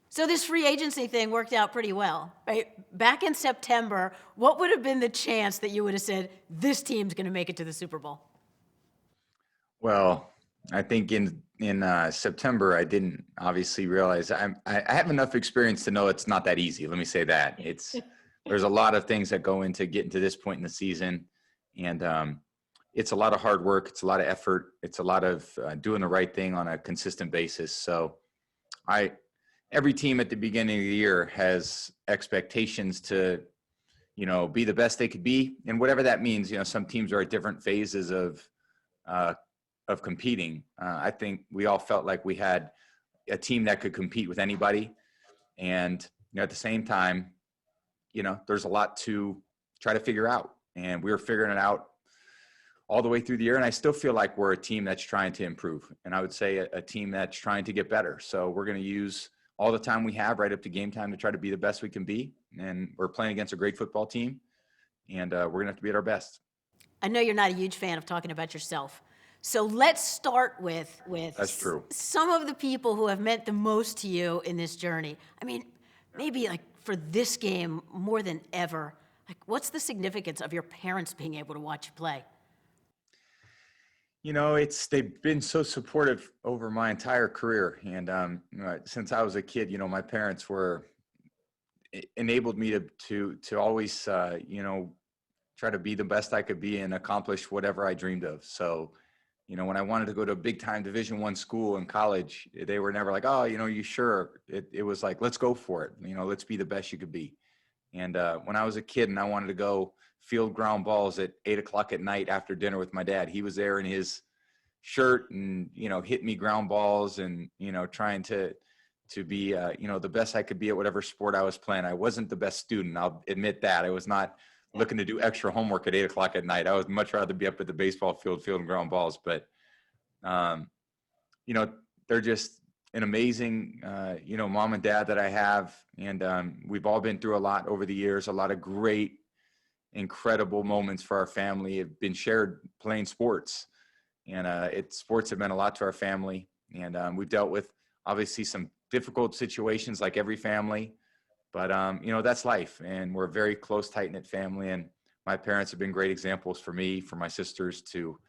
So this free agency thing worked out pretty well, right? Back in September, what would have been the chance that you would have said, this team's going to make it to the Super Bowl? Well, I think in September, I didn't obviously realize I have enough experience to know it's not that easy. Let me say that there's a lot of things that go into getting to this point in the season, and it's a lot of hard work. It's a lot of effort. It's a lot of doing the right thing on a consistent basis. So I every team at the beginning of the year has expectations to, be the best they could be. And whatever that means, some teams are at different phases uh, of competing. I think we all felt like we had a team that could compete with anybody. And, at the same time, there's a lot to try to figure out. And we were figuring it out all the way through the year. And I still feel like we're a team that's trying to improve. And I would say a team that's trying to get better. So we're going to use all the time we have right up to game time to try to be the best we can be. And we're playing against a great football team. And we're going to have to be at our best. I know you're not a huge fan of talking about yourself. So let's start with That's true. some of the people who have meant the most to you in this journey. I mean, maybe like for this game more than ever, like what's the significance of your parents being able to watch you play? They've been so supportive over my entire career. And since I was a kid, my parents enabled me to always, try to be the best I could be and accomplish whatever I dreamed of. So, when I wanted to go to a big time Division I school in college, they were never like, oh, you sure? It was like, let's go for it. Let's be the best you could be. And when I was a kid and I wanted to go field ground balls at 8:00 at night after dinner with my dad, he was there in his shirt and, hit me ground balls and, trying to be, the best I could be at whatever sport I was playing. I wasn't the best student. I'll admit that. I was not looking to do extra homework at 8:00 at night. I would much rather be up at the baseball field, fielding ground balls. But, they're just an amazing, mom and dad that I have. And we've all been through a lot over the years, a lot of great, incredible moments for our family have been shared playing sports. And sports have meant a lot to our family. And we've dealt with obviously some difficult situations like every family. But, that's life. And we're a very close, tight-knit family. And my parents have been great examples for me, for my sisters to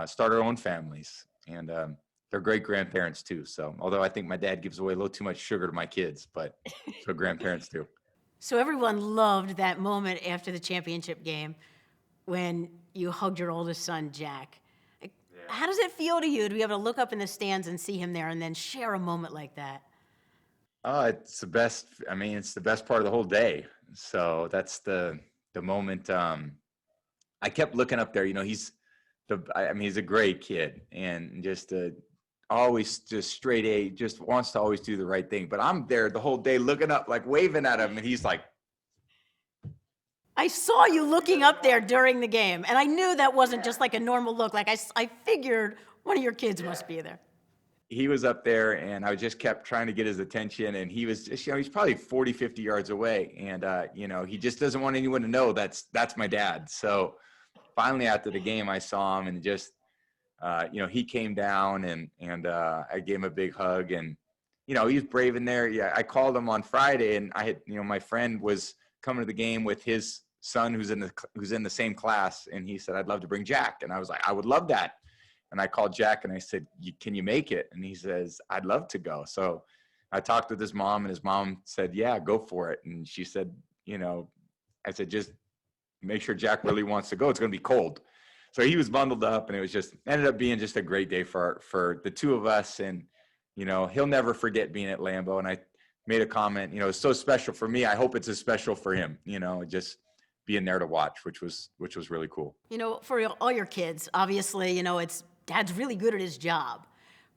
start our own families. And they're great grandparents, too. So although I think my dad gives away a little too much sugar to my kids, but so grandparents do. So everyone loved that moment after the championship game when you hugged your oldest son, Jack. Like, how does it feel to you to be able to look up in the stands and see him there and then share a moment like that? Oh, it's the best. I mean, it's the best part of the whole day. So that's the moment. I kept looking up there. He's a great kid and just always just straight A, just wants to always do the right thing. But I'm there the whole day looking up, like waving at him, and he's like, I saw you looking up there during the game, and I knew that wasn't just like a normal look. Like I figured one of your kids must be there. he was up there, and I just kept trying to get his attention, and he was just, he's probably 40, 50 yards away. And, he just doesn't want anyone to know that's my dad. So finally after the game, I saw him and just, he came down and I gave him a big hug and, he was brave in there. Yeah. I called him on Friday and I had, my friend was coming to the game with his son who's in the same class. And he said, I'd love to bring Jack. And I was like, I would love that. And I called Jack and I said, can you make it? And he says, I'd love to go. So I talked with his mom and his mom said, yeah, go for it. And she said, I said, just make sure Jack really wants to go. It's going to be cold. So he was bundled up and it was just ended up being just a great day for the two of us. And, he'll never forget being at Lambeau. And I made a comment, it's so special for me. I hope it's as special for him, just being there to watch, which was really cool. For all your kids, obviously, it's dad's really good at his job.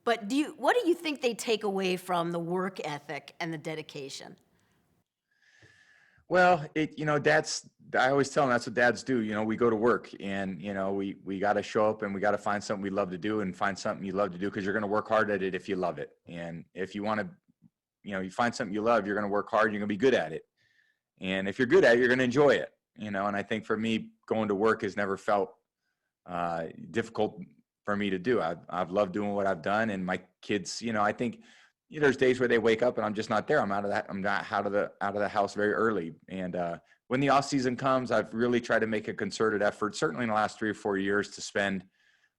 But what do you think they take away from the work ethic and the dedication? Well, I always tell them that's what dads do. We go to work and, we got to show up and we got to find something we love to do and find something you love to do because you're going to work hard at it if you love it. And if you want to, you find something you love, you're going to work hard, you're going to be good at it. And if you're good at it, you're going to enjoy it, and I think for me, going to work has never felt difficult for me to do. I've loved doing what I've done, and my kids, I think, there's days where they wake up and I'm just not there. I'm not out of the house very early. And when the off season comes, I've really tried to make a concerted effort, certainly in the last 3 or 4 years, to spend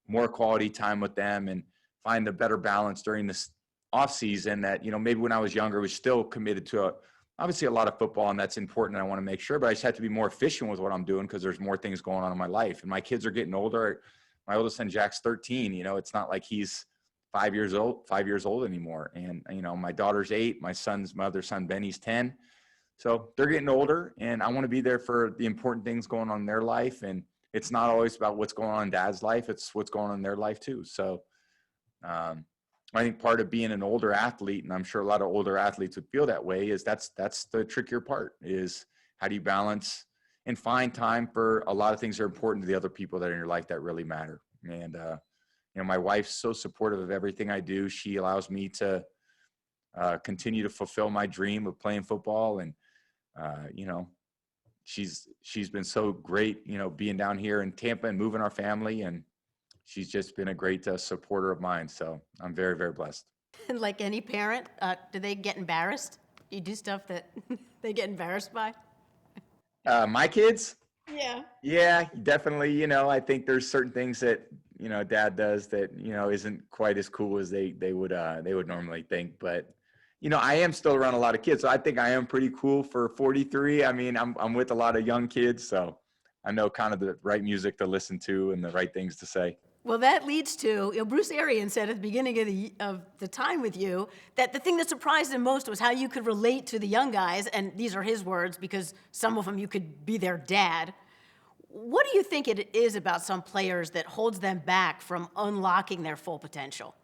more quality time with them and find a better balance during this off season that, maybe when I was younger, was still committed to obviously a lot of football, and that's important. And I want to make sure, but I just have to be more efficient with what I'm doing because there's more things going on in my life. And my kids are getting older. My oldest son, Jack's 13. It's not like he's 5 years old anymore. And, my daughter's 8. My other son, Benny's 10. So they're getting older, and I want to be there for the important things going on in their life. And it's not always about what's going on in Dad's life. It's what's going on in their life too. So I think part of being an older athlete, and I'm sure a lot of older athletes would feel that way, is that's the trickier part, is how do you balance and find time for a lot of things that are important to the other people that are in your life that really matter. And, my wife's so supportive of everything I do. She allows me to continue to fulfill my dream of playing football. And, she's been so great, being down here in Tampa and moving our family. And she's just been a great supporter of mine. So I'm very, very blessed. Like any parent, do they get embarrassed? Do you do stuff that they get embarrassed by? My kids? Yeah. Yeah, definitely. I think there's certain things that, Dad does that, isn't quite as cool as they would normally think. But, I am still around a lot of kids. So I think I am pretty cool for 43. I mean, I'm with a lot of young kids, so I know kind of the right music to listen to and the right things to say. Well, that leads to, Bruce Arians said at the beginning of the time with you that the thing that surprised him most was how you could relate to the young guys, and these are his words because some of them you could be their dad. What do you think it is about some players that holds them back from unlocking their full potential?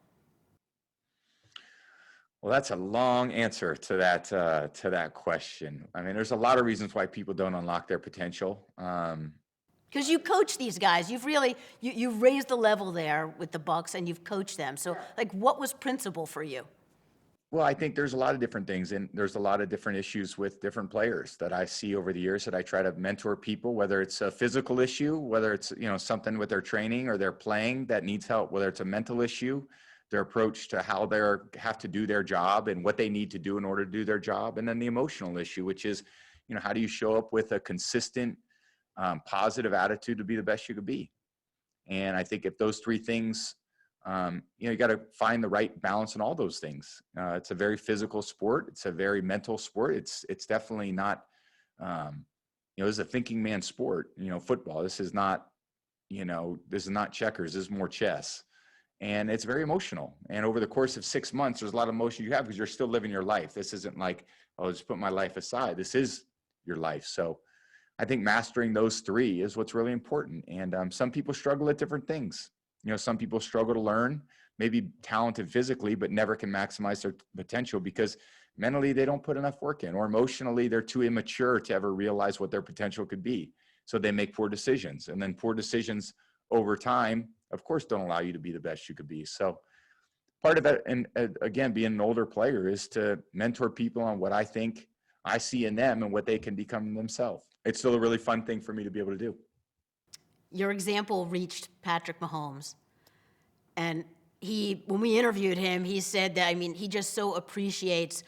Well, that's a long answer to that question. I mean, there's a lot of reasons why people don't unlock their potential. Because you coach these guys, you've really you've raised the level there with the Bucs, and you've coached them. So, like, what was principal for you? Well, I think there's a lot of different things, and there's a lot of different issues with different players that I see over the years that I try to mentor people, whether it's a physical issue, whether it's, something with their training or their playing that needs help, whether it's a mental issue, their approach to how they have to do their job and what they need to do in order to do their job. And then the emotional issue, which is, how do you show up with a consistent, positive attitude to be the best you could be? And I think if those three things, you got to find the right balance in all those things. It's a very physical sport. It's a very mental sport. It's definitely not, this is a thinking man's sport, football. This is not checkers. This is more chess. And it's very emotional. And over the course of 6 months, there's a lot of emotion you have because you're still living your life. This isn't like, oh, just put my life aside. This is your life. So I think mastering those three is what's really important. And some people struggle at different things. Some people struggle to learn, maybe talented physically, but never can maximize their potential because mentally they don't put enough work in, or emotionally they're too immature to ever realize what their potential could be. So they make poor decisions, and then poor decisions over time, of course, don't allow you to be the best you could be. So part of that, and again, being an older player, is to mentor people on what I think I see in them and what they can become themselves. It's still a really fun thing for me to be able to do. Your example reached Patrick Mahomes. And when we interviewed him, he said that, he just so appreciates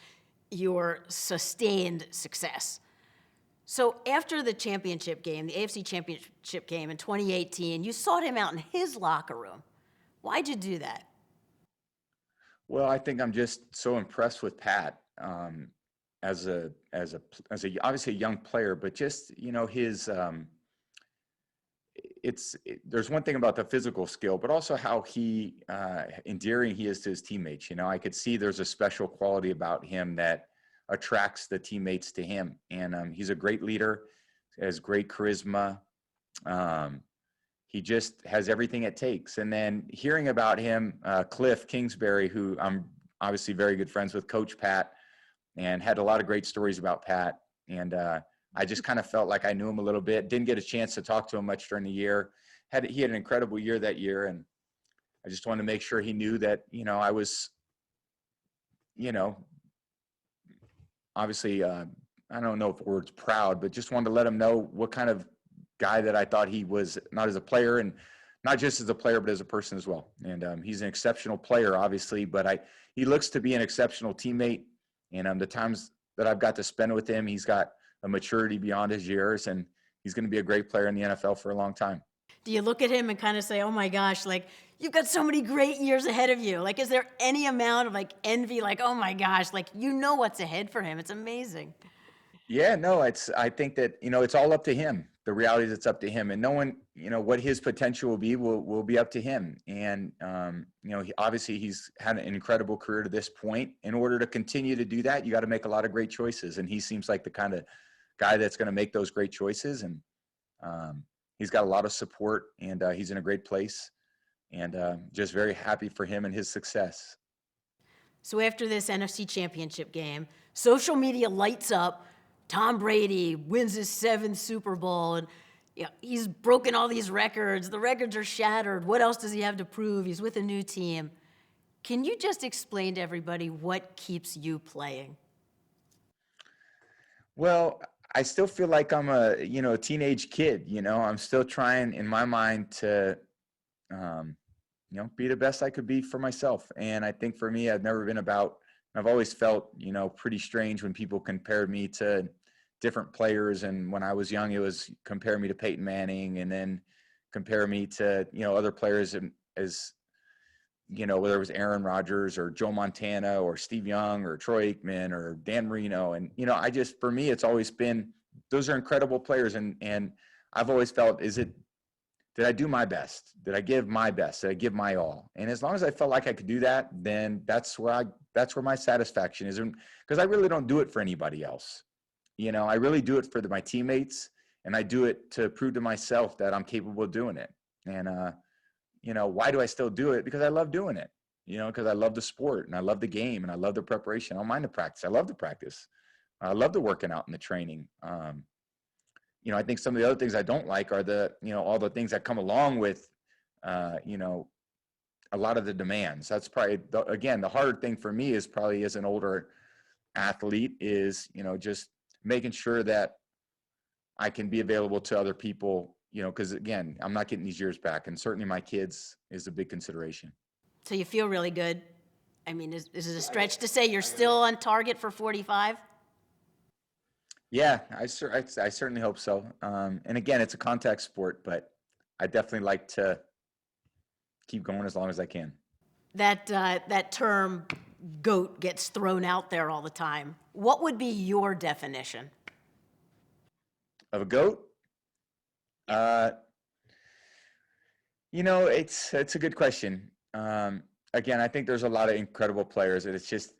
your sustained success. So after the championship game, the AFC Championship Game in 2018, you sought him out in his locker room. Why'd you do that? Well, I think I'm just so impressed with Pat as obviously a young player, but just, his there's one thing about the physical skill, but also how endearing he is to his teammates. I could see there's a special quality about him that attracts the teammates to him. And he's a great leader, has great charisma. He just has everything it takes. And then hearing about him, Cliff Kingsbury, who I'm obviously very good friends with, Coach Pat, and had a lot of great stories about Pat. And I just kind of felt like I knew him a little bit. Didn't get a chance to talk to him much during the year. He had an incredible year that year. And I just wanted to make sure he knew that, I was, obviously, I don't know if the word's proud, but just wanted to let him know what kind of guy that I thought he was, not as a player and not just as a player, but as a person as well. And he's an exceptional player, obviously, but he looks to be an exceptional teammate. And the times that I've got to spend with him, he's got a maturity beyond his years, and he's going to be a great player in the NFL for a long time. Do you look at him and kind of say, oh my gosh, like, you've got so many great years ahead of you? Like, is there any amount of, like, envy, like, oh my gosh, like, you know what's ahead for him? It's amazing. Yeah, no, I think that, it's all up to him. The reality is it's up to him, and no one, what his potential will be up to him. And, obviously he's had an incredible career to this point. In order to continue to do that, you got to make a lot of great choices. And he seems like the kind of guy that's going to make those great choices. And he's got a lot of support, and he's in a great place, and just very happy for him and his success. So after this NFC Championship game, social media lights up. Tom Brady wins his 7th Super Bowl, and he's broken all these records. The records are shattered. What else does he have to prove? He's with a new team. Can you just explain to everybody what keeps you playing? Well, I still feel like I'm a teenage kid. I'm still trying in my mind to, be the best I could be for myself. And I think for me, I've always felt, pretty strange when people compared me to different players. And when I was young, it was compare me to Peyton Manning, and then compare me to, other players as, whether it was Aaron Rodgers or Joe Montana or Steve Young or Troy Aikman or Dan Marino. And, for me, it's always been, those are incredible players. And I've always felt, did I do my best? Did I give my best? Did I give my all? And as long as I felt like I could do that, then that's where my satisfaction is. Because I really don't do it for anybody else. I really do it for my teammates, and I do it to prove to myself that I'm capable of doing it. And, why do I still do it? Because I love doing it, because I love the sport, and I love the game, and I love the preparation. I don't mind the practice. I love the practice. I love the working out and the training. I think some of the other things I don't like are all the things that come along with, a lot of the demands. That's probably, the hard thing for me is probably as an older athlete is, just making sure that I can be available to other people, because again, I'm not getting these years back, and certainly my kids is a big consideration. So you feel really good? I mean, is it a stretch to say you're still on target for 45? Yeah, I certainly hope so. And again, it's a contact sport, but I definitely like to keep going as long as I can. That term GOAT gets thrown out there all the time. What would be your definition of a GOAT? It's a good question. Again, I think there's a lot of incredible players, and it's just,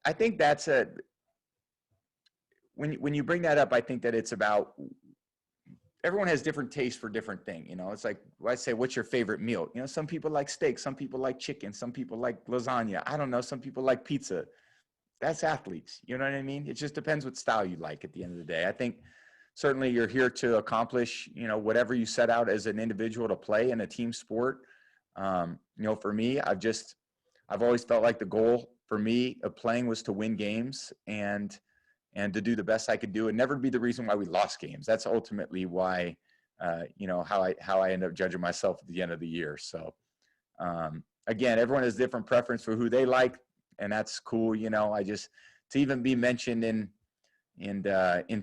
I think that's when you bring that up, I think that it's about, everyone has different tastes for different things. It's like, I say, what's your favorite meal? Some people like steak, some people like chicken, some people like lasagna. I don't know. Some people like pizza. That's athletes. You know what I mean? It just depends what style you like at the end of the day. I think certainly you're here to accomplish, whatever you set out as an individual to play in a team sport. For me, I've always felt like the goal for me of playing was to win games and to do the best I could do, and never be the reason why we lost games. That's ultimately why, how I end up judging myself at the end of the year. So, again, everyone has different preference for who they like, and that's cool. To even be mentioned in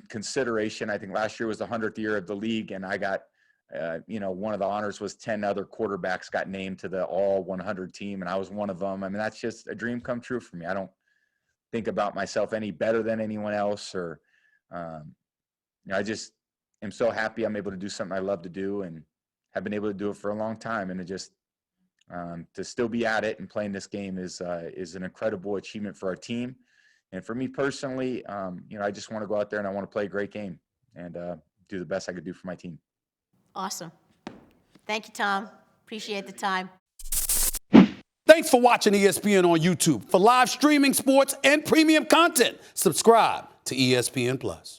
consideration. I think last year was the 100th year of the league, and I got, one of the honors was 10 other quarterbacks got named to the all 100 team, and I was one of them. I mean, that's just a dream come true for me. I don't think about myself any better than anyone else, or I just am so happy I'm able to do something I love to do, and have been able to do it for a long time. And it just to still be at it and playing this game is an incredible achievement for our team, and for me personally. I just want to go out there and I want to play a great game and do the best I could do for my team. Awesome. Thank you, Tom. Appreciate the time. Thanks for watching ESPN on YouTube. For live streaming sports and premium content, subscribe to ESPN+.